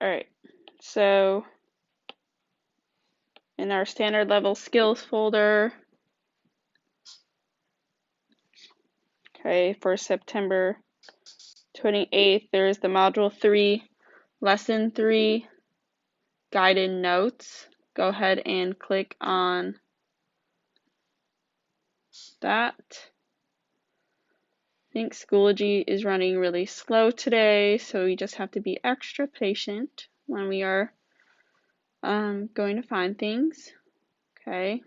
All right, so in our standard level skills folder, okay, for September 28th, there's the module 3, lesson 3, guided notes. Go ahead and click on that. I think Schoology is running really slow today, so we just have to be extra patient when we are going to find things. Okay.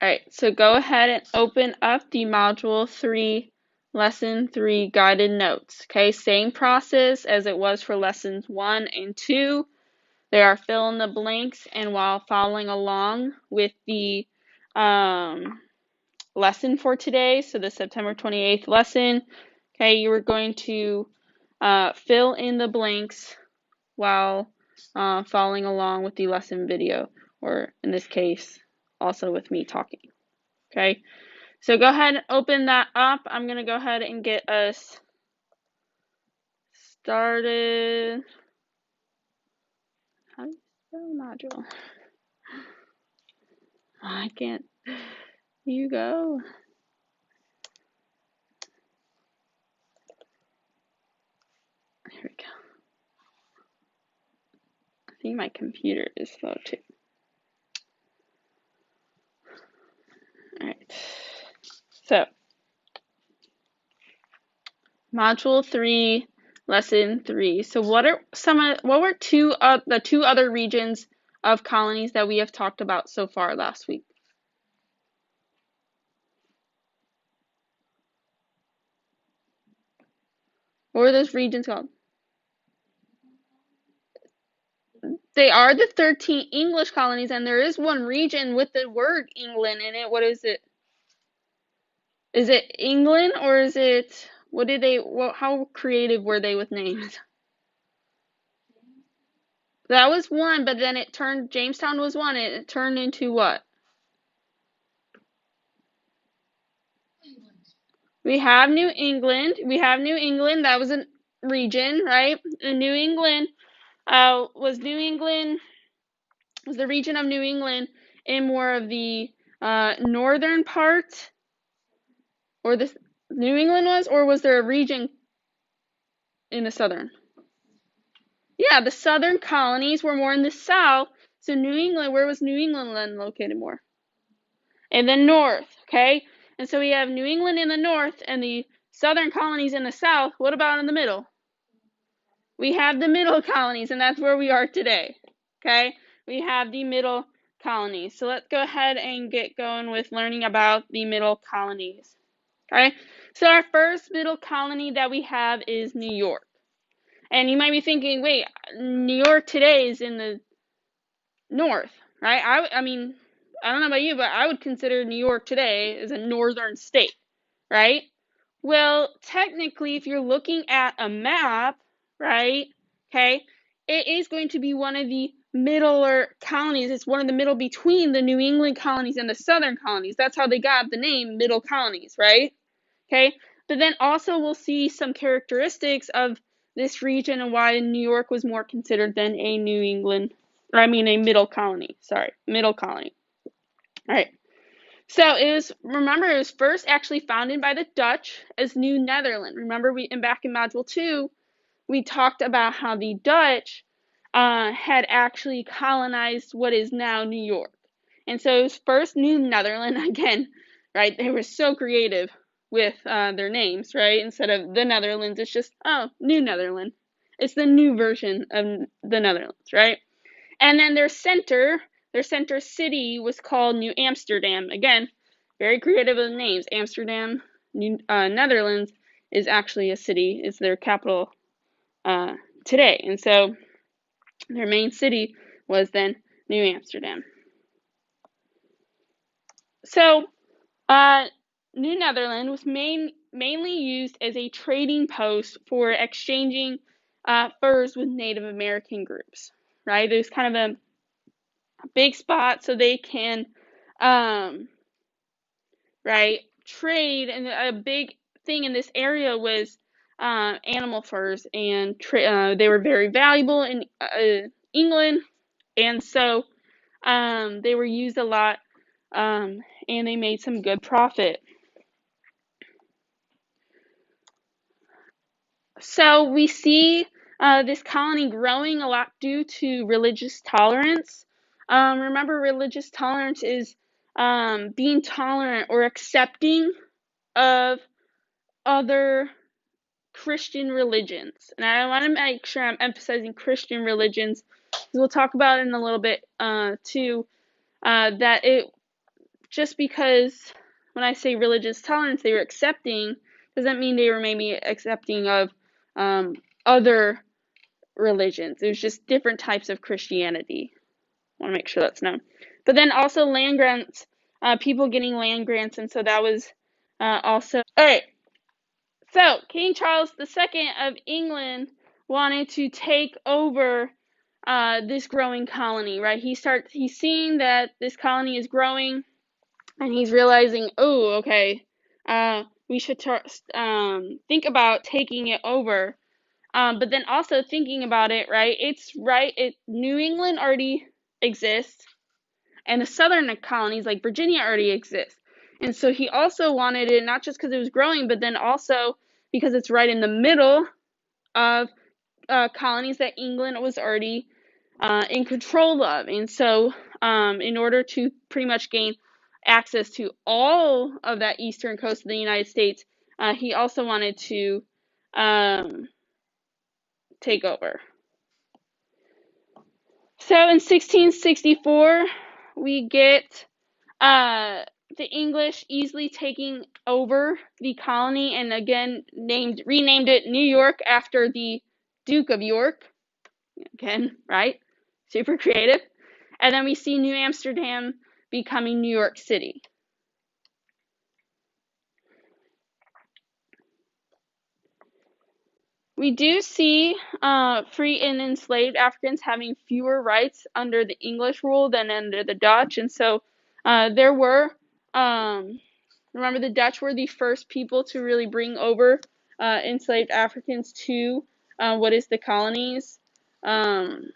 Alright, so go ahead and open up the Module 3, Lesson 3 guided notes. Okay, same process as it was for Lessons 1 and 2. They are fill in the blanks, and while following along with the lesson for today, so the September 28th lesson, okay, you are going to fill in the blanks while following along with the lesson video, or in this case, also with me talking. Okay, so go ahead and open that up. I'm going to go ahead and get us started. How do you spell module? I can't. You go. Here we go. I think my computer is slow too. Alright. So, Module 3, Lesson 3. So what were the two other regions of colonies that we have talked about so far last week? What were those regions called? They are the 13 English colonies, and there is one region with the word England in it. What is it? Is it England, or is it, how creative were they with names? That was one, but then Jamestown was one, and it turned into what? We have New England. That was a region, right? And New England was the region of New England in more of the northern part, or the New England was, or was there a region in the southern? Yeah, the southern colonies were more in the south. So New England, where was New England then located more? In the north, okay? And so we have New England in the north and the southern colonies in the south. What about in the middle? We have the middle colonies, and that's where we are today, okay? We have the middle colonies. So let's go ahead and get going with learning about the middle colonies, okay? So our first middle colony that we have is New York. And you might be thinking, wait, New York today is in the north, right? I mean, I don't know about you, but I would consider New York today as a northern state, right? Well, technically, if you're looking at a map, right, okay, it is going to be one of the middler colonies. It's one of the middle between the New England colonies and the southern colonies. That's how they got the name middle colonies, right? Okay, but then also we'll see some characteristics of this region and why New York was more considered than a New England, or I mean a middle colony. Sorry, middle colony. All right. So it was first actually founded by the Dutch as New Netherland. Remember, back in Module 2, we talked about how the Dutch had actually colonized what is now New York. And so it was first New Netherland, again, right? They were so creative with their names, right? Instead of the Netherlands, it's just, New Netherland. It's the new version of the Netherlands, right? And then their center city was called New Amsterdam. Again, very creative with names. Amsterdam, Netherlands is actually a city. It's their capital today. And so their main city was then New Amsterdam. So New Netherland was mainly used as a trading post for exchanging furs with Native American groups, right? There's kind of a big spot so they can right, trade, and a big thing in this area was animal furs, and they were very valuable in England, and so they were used a lot, and they made some good profit. So we see this colony growing a lot due to religious tolerance. Remember, religious tolerance is being tolerant or accepting of other Christian religions. And I want to make sure I'm emphasizing Christian religions, because we'll talk about it in a little bit too, that it just because when I say religious tolerance, they were accepting, doesn't mean they were maybe accepting of other religions. It was just different types of Christianity. I want to make sure that's known. But then also land grants, people getting land grants, and so that was also. Alright, so King Charles II of England wanted to take over this growing colony, right? He's seeing that this colony is growing, and he's realizing, oh, okay, we should think about taking it over. But then also thinking about it, right? New England already exists, and the southern colonies like Virginia already exist. And so he also wanted it not just because it was growing, but then also because it's right in the middle of colonies that England was already in control of. And so in order to pretty much gain access to all of that eastern coast of the United States, he also wanted to take over. So in 1664, we get the English easily taking over the colony, and again renamed it New York after the Duke of York. Again, right? Super creative. And then we see New Amsterdam becoming New York City. We do see free and enslaved Africans having fewer rights under the English rule than under the Dutch, and so there were, remember, the Dutch were the first people to really bring over enslaved Africans to what is the colonies in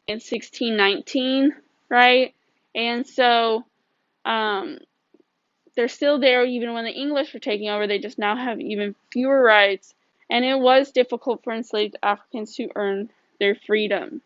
1619, right? And so they're still there even when the English were taking over. They just now have even fewer rights, and it was difficult for enslaved Africans to earn their freedom.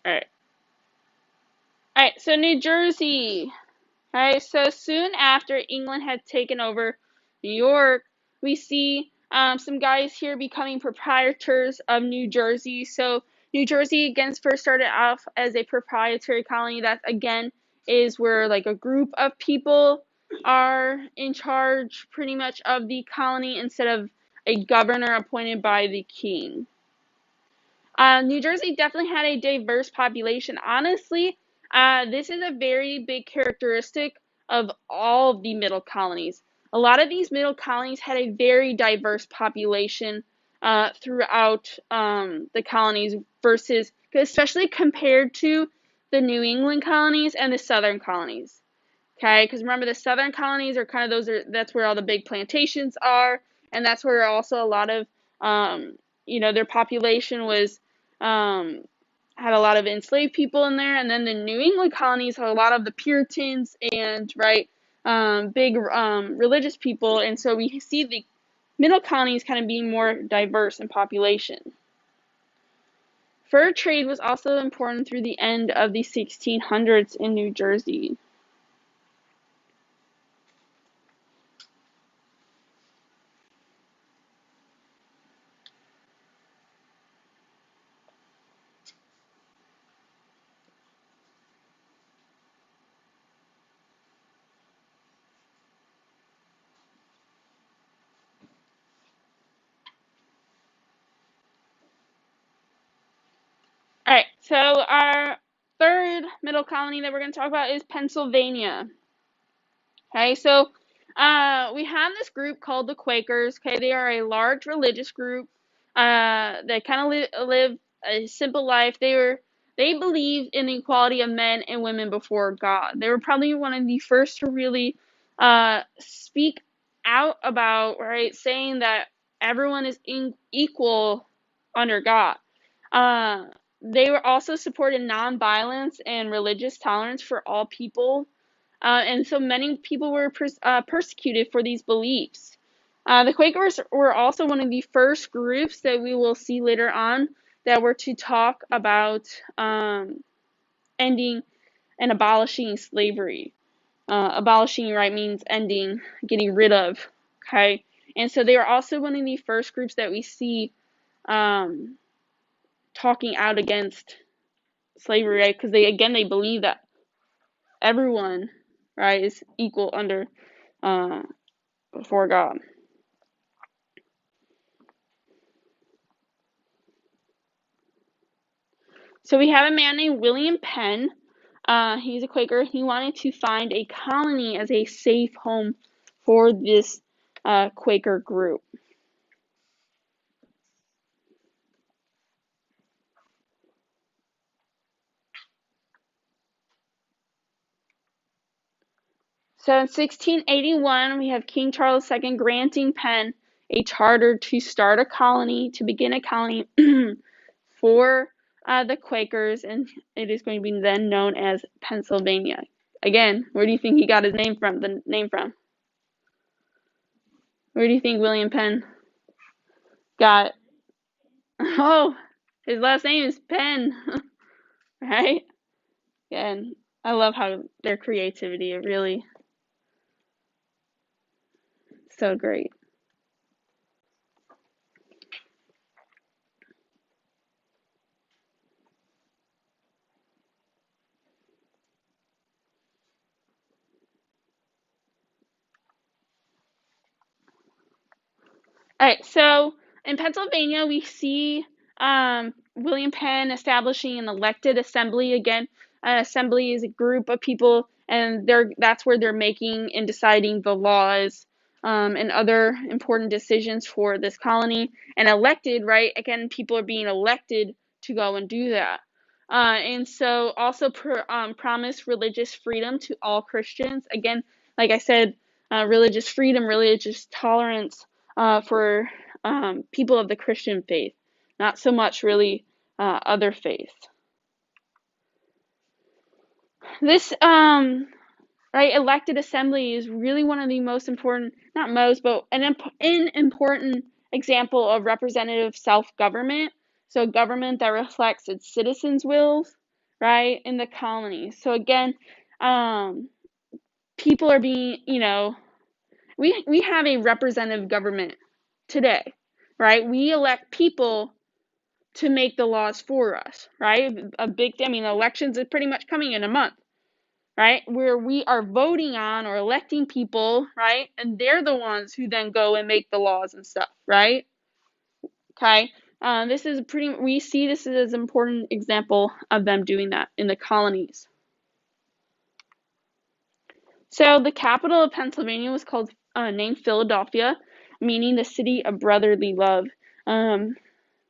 Alright. Alright, so New Jersey. Alright, so soon after England had taken over New York, we see some guys here becoming proprietors of New Jersey. So New Jersey again first started off as a proprietary colony. That again is where like a group of people are in charge pretty much of the colony instead of a governor appointed by the king. New Jersey definitely had a diverse population. Honestly, this is a very big characteristic of all of the middle colonies. A lot of these middle colonies had a very diverse population throughout the colonies versus, especially compared to the New England colonies and the southern colonies. Okay, because remember the southern colonies are kind of that's where all the big plantations are, and that's where also a lot of their population was had a lot of enslaved people in there, and then the New England colonies had a lot of the Puritans and big religious people, and so we see the middle colonies kind of being more diverse in population. Fur trade was also important through the end of the 1600s in New Jersey. All right, so our third middle colony that we're going to talk about is Pennsylvania. Okay, so we have this group called the Quakers. Okay, they are a large religious group. They kind of live a simple life. They believed in the equality of men and women before God. They were probably one of the first to really speak out about, right, saying that everyone is equal under God. They were also supported nonviolence and religious tolerance for all people. And so many people were persecuted for these beliefs. The Quakers were also one of the first groups that we will see later on that were to talk about ending and abolishing slavery. Abolishing, right, means ending, getting rid of, okay? And so they were also one of the first groups that we see talking out against slavery, right? Because they believe that everyone, right, is equal under before God. So we have a man named William Penn. He's a Quaker. He wanted to find a colony as a safe home for this Quaker group. So in 1681, we have King Charles II granting Penn a charter to start a colony, to begin a colony for the Quakers, and it is going to be then known as Pennsylvania. Again, where do you think he got his name from? The name from? Where do you think William Penn got? Oh, his last name is Penn, right? And I love how their creativity, it really so great. All right, so in Pennsylvania, we see William Penn establishing an elected assembly. Again, an assembly is a group of people, and that's where they're making and deciding the laws and other important decisions for this colony. And elected, right? Again, people are being elected to go and do that. And so also promise religious freedom to all Christians. Again, like I said, religious freedom, religious tolerance for people of the Christian faith, not so much really other faiths. This right, elected assembly is really one of the most important, not most, but an important example of representative self-government. So a government that reflects its citizens' wills, right, in the colonies. So again, people are being, we have a representative government today, right? We elect people to make the laws for us, right? Elections is pretty much coming in a month, right? Where we are voting on or electing people, right? And they're the ones who then go and make the laws and stuff, right? Okay. We see this as an important example of them doing that in the colonies. So the capital of Pennsylvania was named Philadelphia, meaning the city of brotherly love.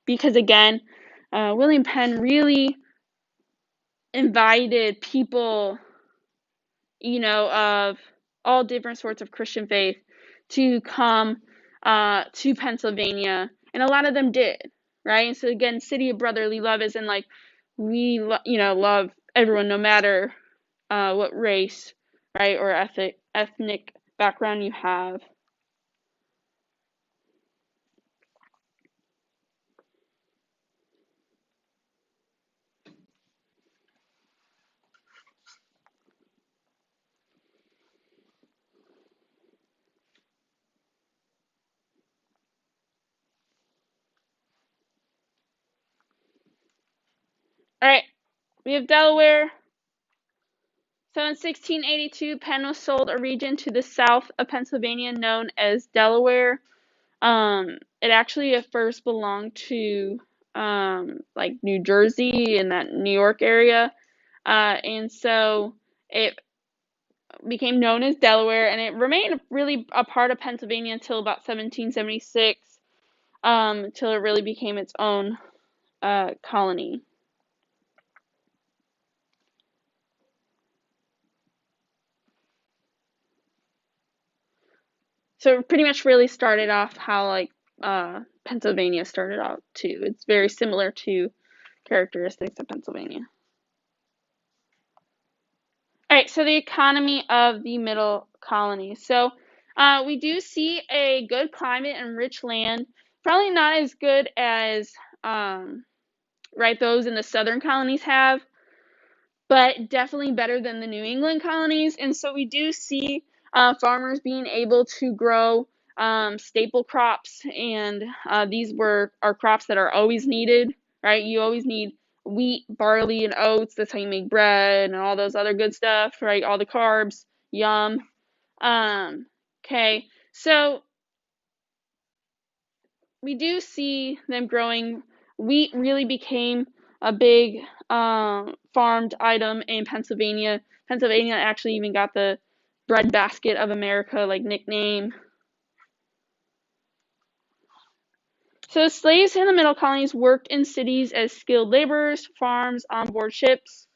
Because again, William Penn really invited people, of all different sorts of Christian faith to come to Pennsylvania, and a lot of them did, right? And so again, city of brotherly love is in like we love everyone no matter what race, right, or ethnic background you have. All right, we have Delaware. So in 1682, Penn was sold a region to the south of Pennsylvania known as Delaware. It actually at first belonged to like New Jersey and that New York area. And so it became known as Delaware, and it remained really a part of Pennsylvania until about 1776, until it really became its own colony. So it pretty much really started off how like Pennsylvania started out too. It's very similar to characteristics of Pennsylvania. All right, so the economy of the middle colonies. So we do see a good climate and rich land. Probably not as good as right those in the southern colonies have, but definitely better than the New England colonies. And so we do see farmers being able to grow staple crops, and these are crops that are always needed, right? You always need wheat, barley, and oats. That's how you make bread and all those other good stuff, right? All the carbs, yum. Okay, so we do see them growing. Wheat really became a big farmed item in Pennsylvania. Pennsylvania actually even got the breadbasket of America like nickname. So slaves in the middle colonies worked in cities as skilled laborers, farms, on board ships.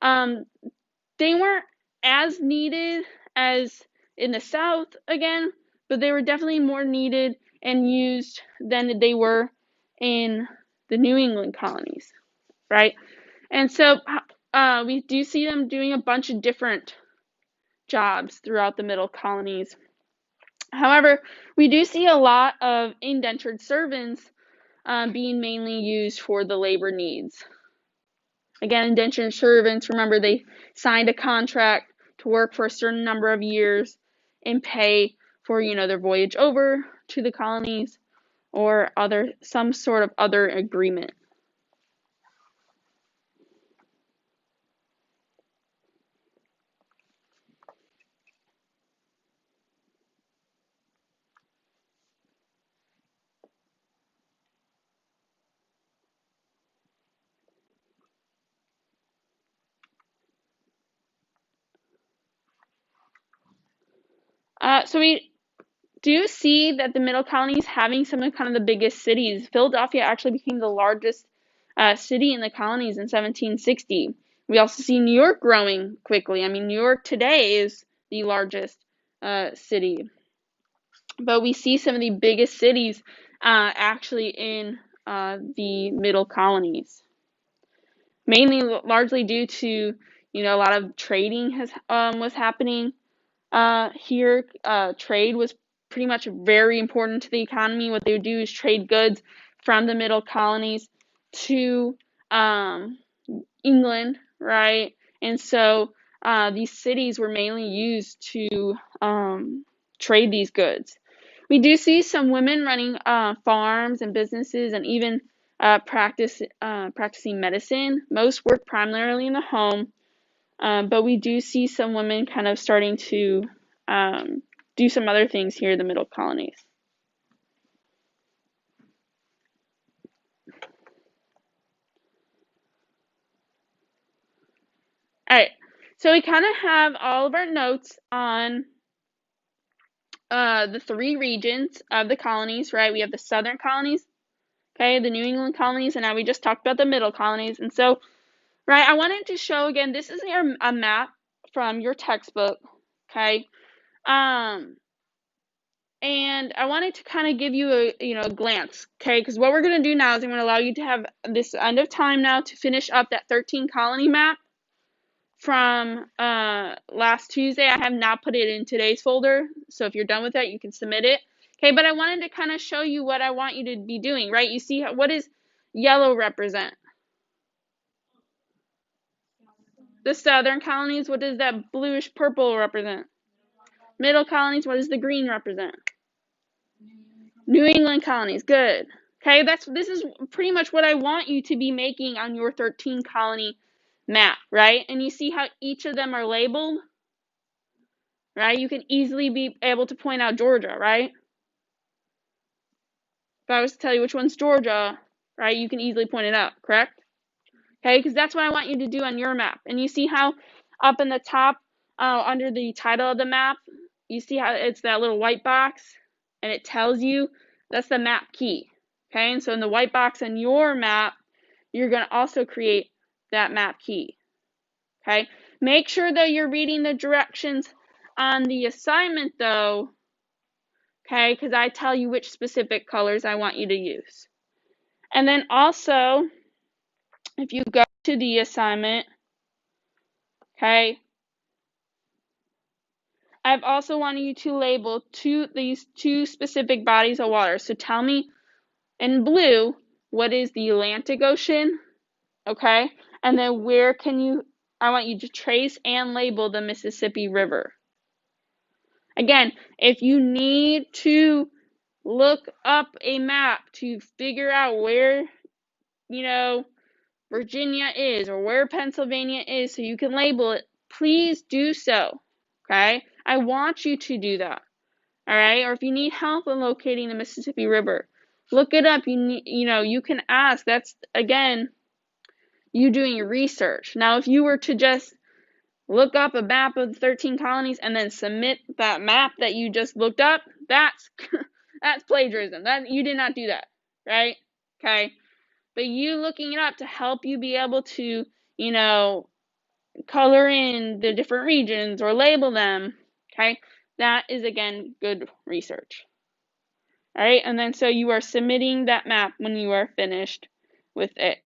They weren't as needed as in the South again, but they were definitely more needed and used than they were in the New England colonies, right? And so we do see them doing a bunch of different jobs throughout the middle colonies. However, we do see a lot of indentured servants being mainly used for the labor needs. Again, indentured servants, remember they signed a contract to work for a certain number of years and pay for, their voyage over to the colonies or some sort of other agreement. So we do see that the middle colonies having some of kind of the biggest cities. Philadelphia actually became the largest city in the colonies in 1760. We also see New York growing quickly. I mean, New York today is the largest city. But we see some of the biggest cities actually in the middle colonies. Mainly, largely due to, a lot of trading was happening here. Trade was pretty much very important to the economy. What they would do is trade goods from the middle colonies to England, right? And so these cities were mainly used to trade these goods. We do see some women running farms and businesses, and even practicing medicine. Most work primarily in the home, but we do see some women kind of starting to do some other things here in the middle colonies. All right, so we kind of have all of our notes on the three regions of the colonies, right? We have the southern colonies, okay, the New England colonies, and now we just talked about the middle colonies. And so, right, I wanted to show again, this is a map from your textbook, okay? And I wanted to kind of give you a glance, okay? Because what we're going to do now is I'm going to allow you to have this end of time now to finish up that 13 colony map from last Tuesday. I have not put it in today's folder, so if you're done with that, you can submit it. Okay, but I wanted to kind of show you what I want you to be doing, right? You see, what does yellow represent? The southern colonies. What does that bluish purple represent? Middle colonies. What does the green represent? New England colonies. Good. Okay, this is pretty much what I want you to be making on your 13 colony map, right? And you see how each of them are labeled, right? You can easily be able to point out Georgia, right? If I was to tell you which one's Georgia, right? You can easily point it out, correct? Okay, because that's what I want you to do on your map. And you see how up in the top, under the title of the map, you see how it's that little white box, and it tells you that's the map key. Okay, and so in the white box on your map, you're going to also create that map key. Okay, make sure that you're reading the directions on the assignment though, okay, because I tell you which specific colors I want you to use. And then also, if you go to the assignment, okay, I've also wanted you to label these two specific bodies of water. So tell me in blue, what is the Atlantic Ocean, okay? And then I want you to trace and label the Mississippi River. Again, if you need to look up a map to figure out where, Virginia is or where Pennsylvania is so you can label it, please do so, okay? I want you to do that, all right? Or if you need help in locating the Mississippi River, look it up. You can ask. That's, again, you doing your research. Now, if you were to just look up a map of the 13 colonies and then submit that map that you just looked up, that's that's plagiarism. That you did not do that, right? Okay. But you looking it up to help you be able to, color in the different regions or label them, okay? That is, again, good research. All right, and then so you are submitting that map when you are finished with it.